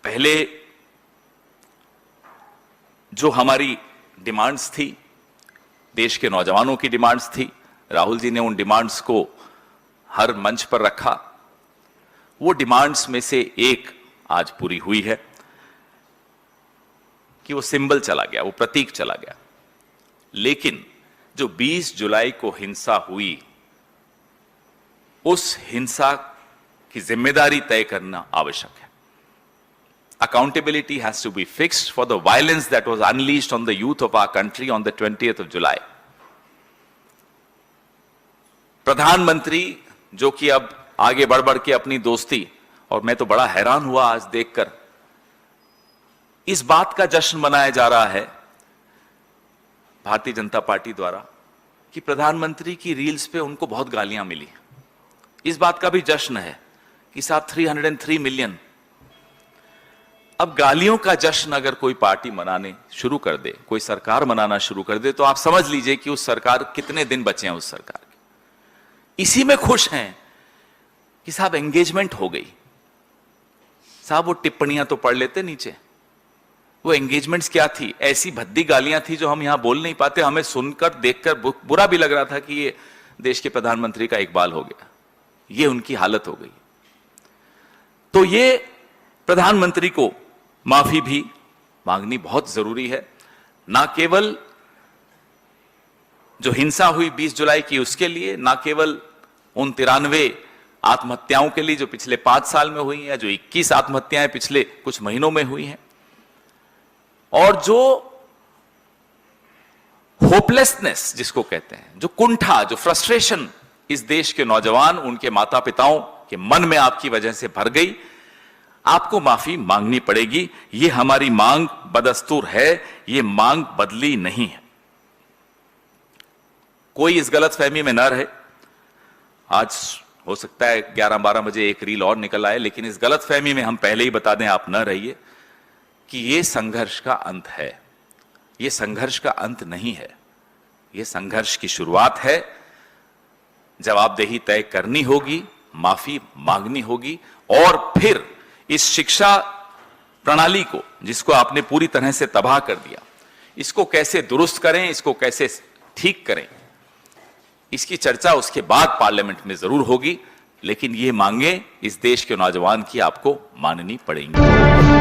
पहले जो हमारी डिमांड्स थी, देश के नौजवानों की डिमांड्स थी, राहुल जी ने उन डिमांड्स को हर मंच पर रखा। वो डिमांड्स में से एक आज पूरी हुई है कि वो सिंबल चला गया, वो प्रतीक चला गया। लेकिन जो 20 जुलाई को हिंसा हुई, उस हिंसा की जिम्मेदारी तय करना आवश्यक है। Accountability has to be fixed for the violence that was unleashed on the youth of our country on the 20th of July. प्रधानमंत्री जो कि अब आगे बढ़ बढ़ के अपनी दोस्ती, और मैं तो बड़ा हैरान हुआ आज देखकर, इस बात का जश्न मनाया जा रहा है भारतीय जनता पार्टी द्वारा कि प्रधानमंत्री की रील्स पे उनको बहुत गालियां मिली। इस बात का भी जश्न है कि साहब 303 मिलियन। अब गालियों का जश्न अगर कोई पार्टी मनाने शुरू कर दे, कोई सरकार मनाना शुरू कर दे, तो आप समझ लीजिए कि उस सरकार कितने दिन बचे हैं उस सरकार के। इसी में खुश हैं कि साहब एंगेजमेंट हो गई। साहब वो टिप्पणियां तो पढ़ लेते नीचे, वो एंगेजमेंट्स क्या थी? ऐसी भद्दी गालियां थी जो हम यहां बोल नहीं पाते। हमें सुनकर देखकर बुरा भी लग रहा था कि ये देश के प्रधानमंत्री का इकबाल हो गया, ये उनकी हालत हो गई। तो ये प्रधानमंत्री को माफी भी मांगनी बहुत जरूरी है, ना केवल जो हिंसा हुई 20 जुलाई की उसके लिए, ना केवल उन 93 आत्महत्याओं के लिए जो पिछले 5 साल में हुई हैं, जो 21 आत्महत्याएं पिछले कुछ महीनों में हुई हैं, और जो होपलेसनेस जिसको कहते हैं, जो कुंठा, जो फ्रस्ट्रेशन इस देश के नौजवान, उनके माता पिताओं के मन में आपकी वजह से भर गई, आपको माफी मांगनी पड़ेगी। ये हमारी मांग बदस्तूर है, ये मांग बदली नहीं है। कोई इस गलतफहमी में न रहे। आज हो सकता है 11-12 बजे एक रील और निकल आए, लेकिन इस गलतफहमी में हम पहले ही बता दें, आप न रहिए कि ये संघर्ष का अंत है। ये संघर्ष का अंत नहीं है, ये संघर्ष की शुरुआत है। जवाबदेही तय करनी होगी, माफी मांगनी होगी, और फिर इस शिक्षा प्रणाली को, जिसको आपने पूरी तरह से तबाह कर दिया, इसको कैसे दुरुस्त करें, इसको कैसे ठीक करें, इसकी चर्चा उसके बाद पार्लियामेंट में जरूर होगी। लेकिन ये मांगे इस देश के नौजवान की आपको माननी पड़ेंगी।